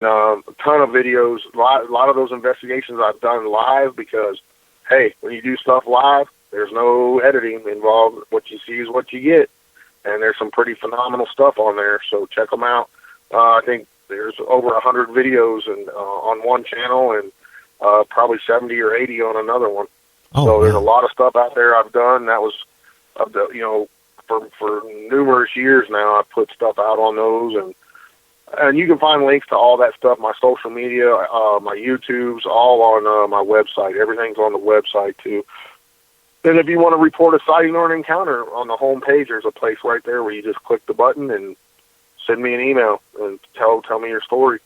A ton of videos. A lot of those investigations I've done live because, hey, when you do stuff live, there's no editing involved. What you see is what you get, and there's some pretty phenomenal stuff on there. So check them out. I think there's over 100 videos on one channel, and probably 70 or 80 on another one. Oh, so there's wow. a lot of stuff out there I've done. That was for numerous years now. I've put stuff out on those, and you can find links to all that stuff, my social media, my YouTubes, all on my website. Everything's on the website, too. And if you want to report a sighting or an encounter, on the home page, there's a place right there where you just click the button and send me an email and tell me your story.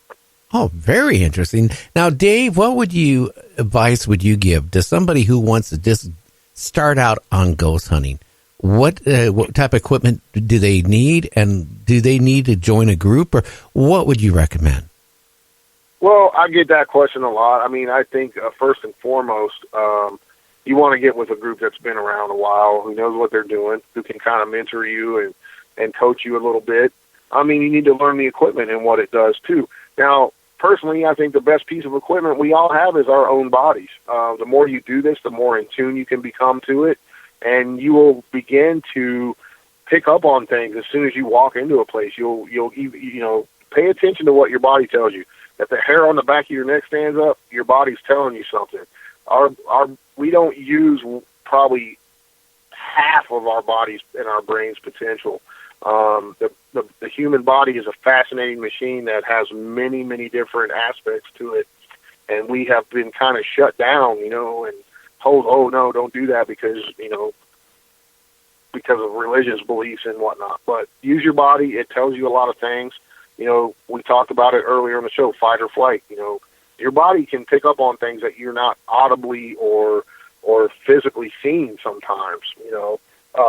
Oh, very interesting. Now, Dave, what advice would you give to somebody who wants to just start out on ghost hunting? What type of equipment do they need, and do they need to join a group, or what would you recommend? Well, I get that question a lot. I mean, I think first and foremost, you want to get with a group that's been around a while, who knows what they're doing, who can kind of mentor you and coach you a little bit. I mean, you need to learn the equipment and what it does, too. Now, personally, I think the best piece of equipment we all have is our own bodies. The more you do this, the more in tune you can become to it, and you will begin to pick up on things as soon as you walk into a place. You'll pay attention to what your body tells you. If the hair on the back of your neck stands up, your body's telling you something. We don't use probably half of our bodies and our brain's potential. The human body is a fascinating machine that has many, many different aspects to it, and we have been kind of shut down, and told, oh no, don't do that because of religious beliefs and whatnot. But use your body; it tells you a lot of things. We talked about it earlier in the show, fight or flight. Your body can pick up on things that you're not audibly or physically seeing sometimes.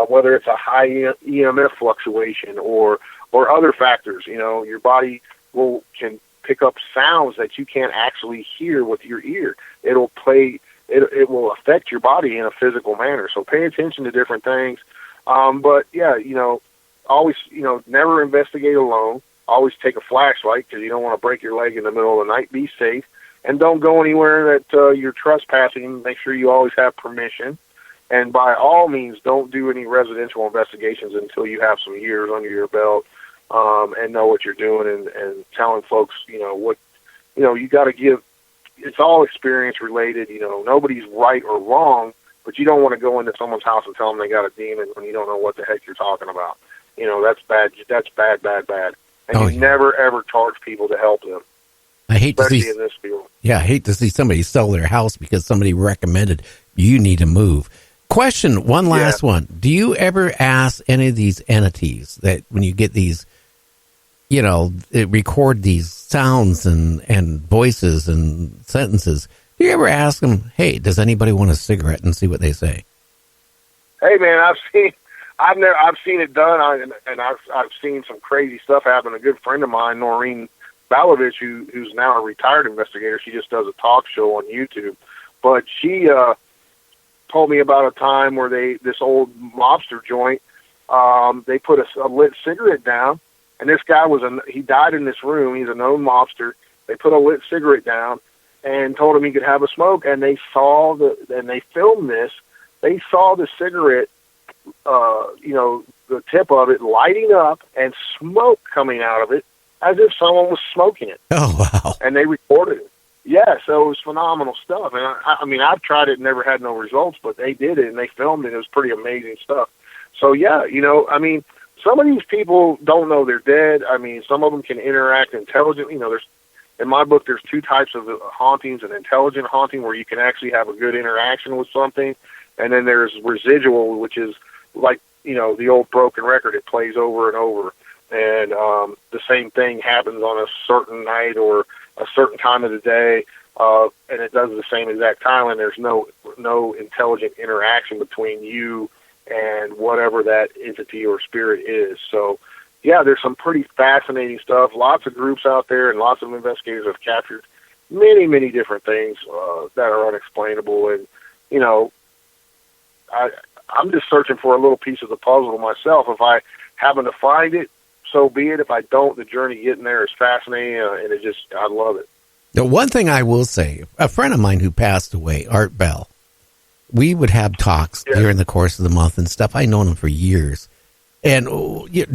Whether it's a high EMF fluctuation or other factors, your body can pick up sounds that you can't actually hear with your ear. It will affect your body in a physical manner. So pay attention to different things. But yeah, always, never investigate alone. Always take a flashlight because you don't want to break your leg in the middle of the night. Be safe, and don't go anywhere that you're trespassing. Make sure you always have permission. And by all means, don't do any residential investigations until you have some years under your belt and know what you're doing. And telling folks, you got to give. It's all experience related. Nobody's right or wrong, but you don't want to go into someone's house and tell them they got a demon when you don't know what the heck you're talking about. That's bad. That's bad. And you never ever charge people to help them. I hate to see in this field. Yeah, I hate to see somebody sell their house because somebody recommended you need to move. Question, one last one. Do you ever ask any of these entities that when you get these, record these sounds and voices and sentences, do you ever ask them, hey, does anybody want a cigarette, and see what they say? Hey, man, I've seen it done, and I've seen some crazy stuff happen. A good friend of mine, Noreen Balovich, who's now a retired investigator, she just does a talk show on YouTube, but she told me about a time where this old mobster joint, they put a lit cigarette down, and this guy he died in this room. He's a known mobster. They put a lit cigarette down and told him he could have a smoke, and they filmed this. They saw the cigarette, the tip of it lighting up and smoke coming out of it as if someone was smoking it. Oh, wow. And they recorded it. Yeah, so it was phenomenal stuff. And I've tried it and never had no results, but they did it and they filmed it. It was pretty amazing stuff. So yeah, some of these people don't know they're dead. Some of them can interact intelligently. In my book, there's two types of hauntings: an intelligent haunting where you can actually have a good interaction with something, and then there's residual, which is like, the old broken record. It plays over and over. And the same thing happens on a certain night or a certain time of the day, and it does the same exact time, and there's no intelligent interaction between you and whatever that entity or spirit is. So, yeah, there's some pretty fascinating stuff. Lots of groups out there and lots of investigators have captured many, many different things that are unexplainable. And, I'm just searching for a little piece of the puzzle myself. If I happen to find it, so be it. If I don't, the journey getting there is fascinating, and I love it. The one thing I will say, a friend of mine who passed away, Art Bell, we would have talks during the course of the month and stuff. I've known him for years. And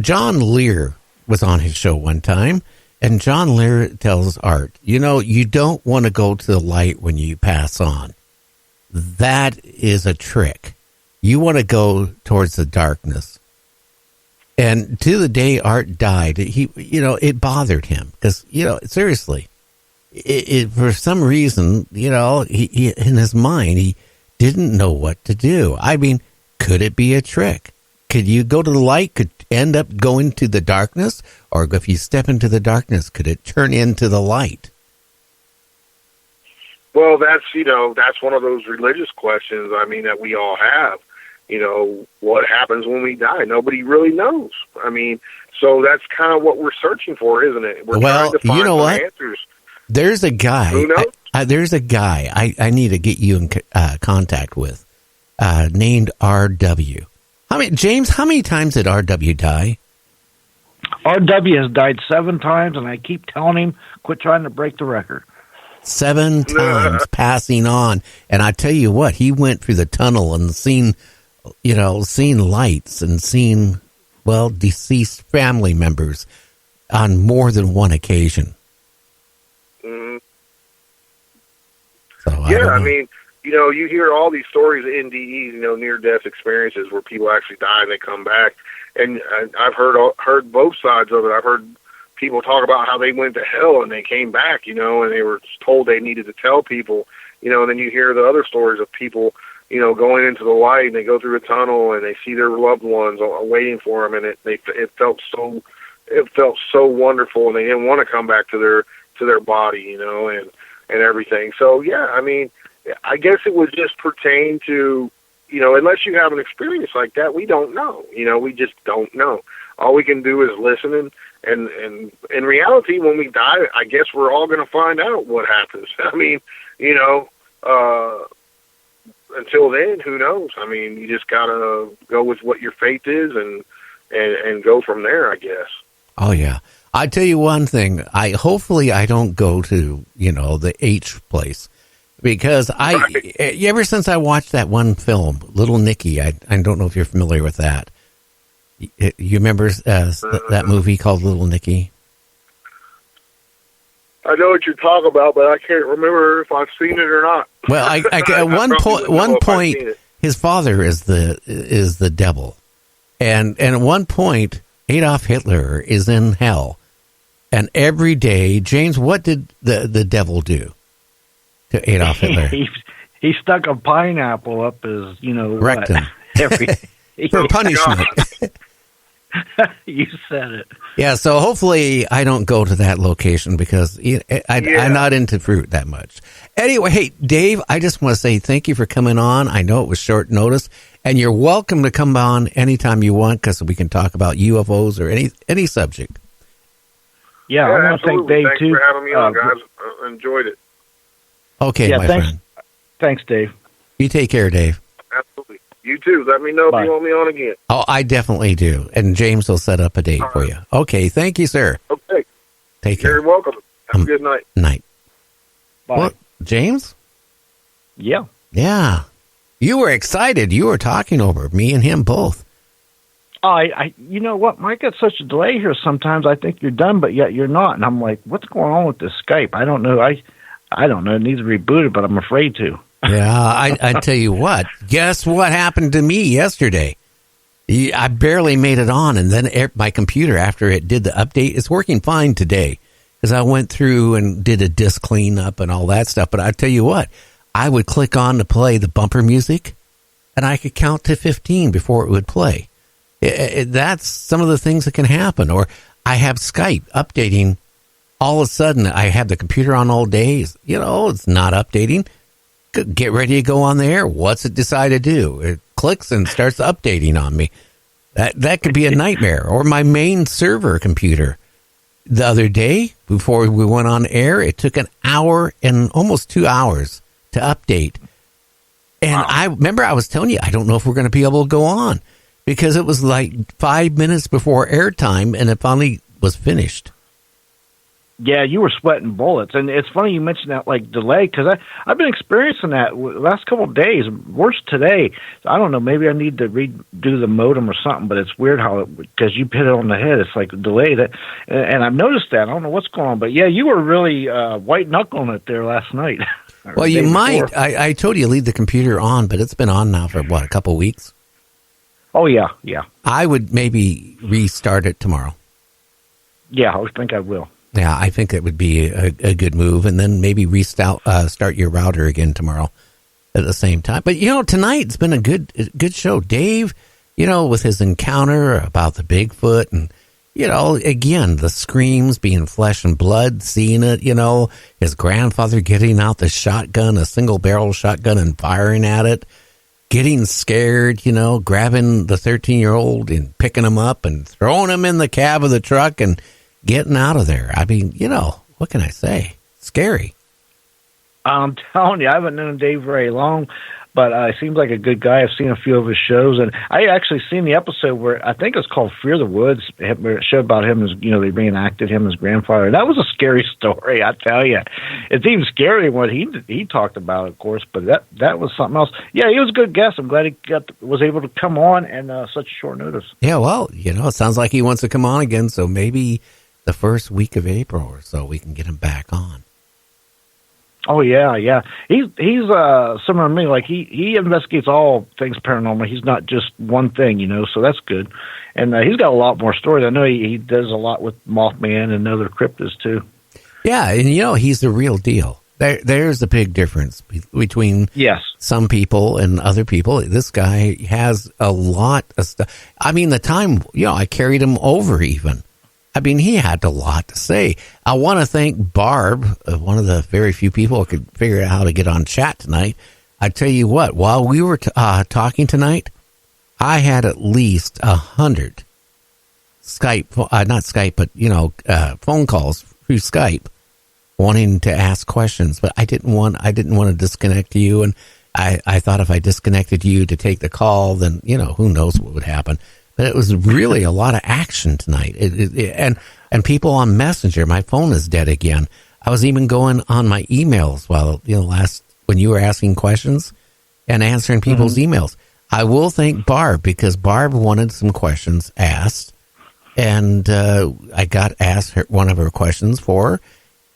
John Lear was on his show one time, and John Lear tells Art, you don't want to go to the light when you pass on. That is a trick. You want to go towards the darkness. And to the day Art died, it bothered him because, seriously, it for some reason, he in his mind, he didn't know what to do. I mean, could it be a trick? Could you go to the light, could end up going to the darkness? Or if you step into the darkness, could it turn into the light? Well, that's one of those religious questions, that we all have. What happens when we die? Nobody really knows. So that's kind of what we're searching for, isn't it? We're trying to find some answers. There's a guy. Who knows? There's a guy I need to get you in contact with, named R.W. James, how many times did R.W. die? R.W. has died 7 times, and I keep telling him, quit trying to break the record. 7 times passing on. And I tell you what, he went through the tunnel and seen lights and seen, deceased family members on more than one occasion. Mm-hmm. So, you hear all these stories of NDEs, near-death experiences where people actually die and they come back. And I've heard both sides of it. I've heard people talk about how they went to hell and they came back, and they were told they needed to tell people, and then you hear the other stories of people, going into the light and they go through a tunnel and they see their loved ones waiting for them, and it felt so wonderful, and they didn't want to come back to their body, and everything. So I guess it would just pertain to, unless you have an experience like that, we don't know. We just don't know. All we can do is listen, and in reality, when we die, I guess we're all going to find out what happens. Until then, who knows? You just got to go with what your faith is and go from there, I guess. Oh, yeah. I tell you one thing. Hopefully I don't go to, the H place. Because ever since I watched that one film, Little Nicky, I don't know if you're familiar with that. You remember that movie called Little Nicky? I know what you're talking about, but I can't remember if I've seen it or not. Well, at one point, his father is the devil, and at one point, Adolf Hitler is in hell, and every day, James, what did the devil do to Adolf Hitler? He stuck a pineapple up his, rectum for punishment. You said it. Yeah, so hopefully I don't go to that location because I'm not into fruit that much. Anyway, hey, Dave, I just want to say thank you for coming on. I know it was short notice, and you're welcome to come on anytime you want because we can talk about UFOs or any subject. Yeah, I want to thank Dave, thanks too. Thanks for having me on, guys. I enjoyed it. Okay, my friend. Thanks, Dave. You take care, Dave. Absolutely. You too. Let me know if you want me on again. Oh, I definitely do. And James will set up a date for you. Okay. Thank you, sir. Okay. Take care. You're welcome. Have a good night. Night. Bye. What, James? Yeah. Yeah. You were excited. You were talking over me and him both. You know what? I get such a delay here sometimes. I think you're done, but yet you're not. And I'm like, what's going on with this Skype? I don't know. I don't know. It needs to reboot it, but I'm afraid to. Yeah, I tell you what. Guess what happened to me yesterday? I barely made it on, and then my computer, after it did the update, is working fine today because I went through and did a disk cleanup and all that stuff. But I tell you what, I would click on to play the bumper music, and I could count to 15 before it would play. That's some of the things that can happen. Or I have Skype updating. All of a sudden, I have the computer on all days. It's not updating. Get ready to go on the air. What's it decide to do? It clicks and starts updating on me. That could be a nightmare. Or my main server computer. The other day, before we went on air, it took an hour and almost 2 hours to update. And wow. I remember I was telling you, I don't know if we're going to be able to go on. because it was like 5 minutes before airtime, and it finally was finished. Yeah, you were sweating bullets, and it's funny you mentioned that like delay because I've been experiencing that the last couple of days. Worse today. I don't know. Maybe I need to redo the modem or something. But it's weird how because you hit it on the head, it's like a delay that, and I've noticed that. I don't know what's going on, but yeah, you were really white knuckling it there last night. Well, you might. I told you leave the computer on, but it's been on now for what, a couple of weeks. Oh yeah. I would maybe restart it tomorrow. Yeah, I think I will. Yeah, I think that would be a good move, and then maybe start your router again tomorrow at the same time. But tonight's been a good show. Dave, with his encounter about the Bigfoot, and again the screams, being flesh and blood, seeing it. His grandfather getting out the shotgun, a single barrel shotgun, and firing at it, getting scared. Grabbing the 13-year-old and picking him up and throwing him in the cab of the truck and getting out of there. I mean, what can I say? Scary. I'm telling you, I haven't known Dave very long, but he seems like a good guy. I've seen a few of his shows, and I actually seen the episode where I think it's called Fear the Woods, where it showed about him as, they reenacted him as grandfather. That was a scary story, I tell you. It's even scarier what he talked about, of course, but that was something else. Yeah, he was a good guest. I'm glad he was able to come on and such a short notice. Yeah, well, it sounds like he wants to come on again, so maybe the first week of April or so we can get him back on. Oh yeah. He's similar to me. Like he investigates all things paranormal. He's not just one thing, So that's good. And he's got a lot more stories. I know he does a lot with Mothman and other cryptids too. Yeah, and he's the real deal. There's the big difference between some people and other people. This guy has a lot of stuff. I mean, the time I carried him over even. I mean, he had a lot to say. I want to thank Barb, one of the very few people who could figure out how to get on chat tonight. I tell you what, while we were talking tonight, I had at least 100 phone calls through Skype wanting to ask questions, but I didn't want to disconnect you, and I thought if I disconnected you to take the call, then who knows what would happen. But it was really a lot of action tonight. And people on Messenger, my phone is dead again. I was even going on my emails while, when you were asking questions and answering people's emails. I will thank Barb because Barb wanted some questions asked, and I got asked one of her questions for her,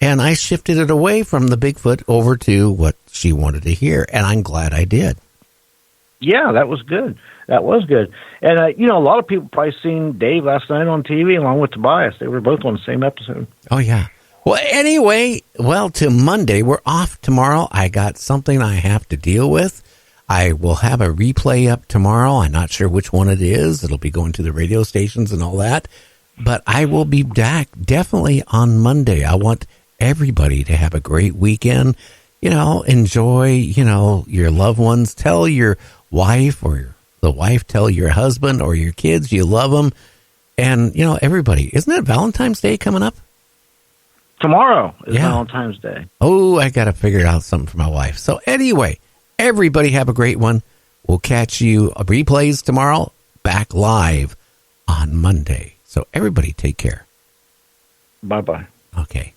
and I shifted it away from the Bigfoot over to what she wanted to hear, and I'm glad I did. Yeah, that was good. That was good. And, a lot of people probably seen Dave last night on TV along with Tobias. They were both on the same episode. Oh, yeah. Well, anyway, to Monday. We're off tomorrow. I got something I have to deal with. I will have a replay up tomorrow. I'm not sure which one it is. It'll be going to the radio stations and all that. But I will be back definitely on Monday. I want everybody to have a great weekend. Enjoy, your loved ones. Tell your wife or the wife, tell your husband or your kids you love them. And, everybody. Isn't it Valentine's Day coming up? Tomorrow is Valentine's Day. Oh, I got to figure out something for my wife. So anyway, everybody have a great one. We'll catch you replays tomorrow, back live on Monday. So everybody take care. Bye-bye. Okay.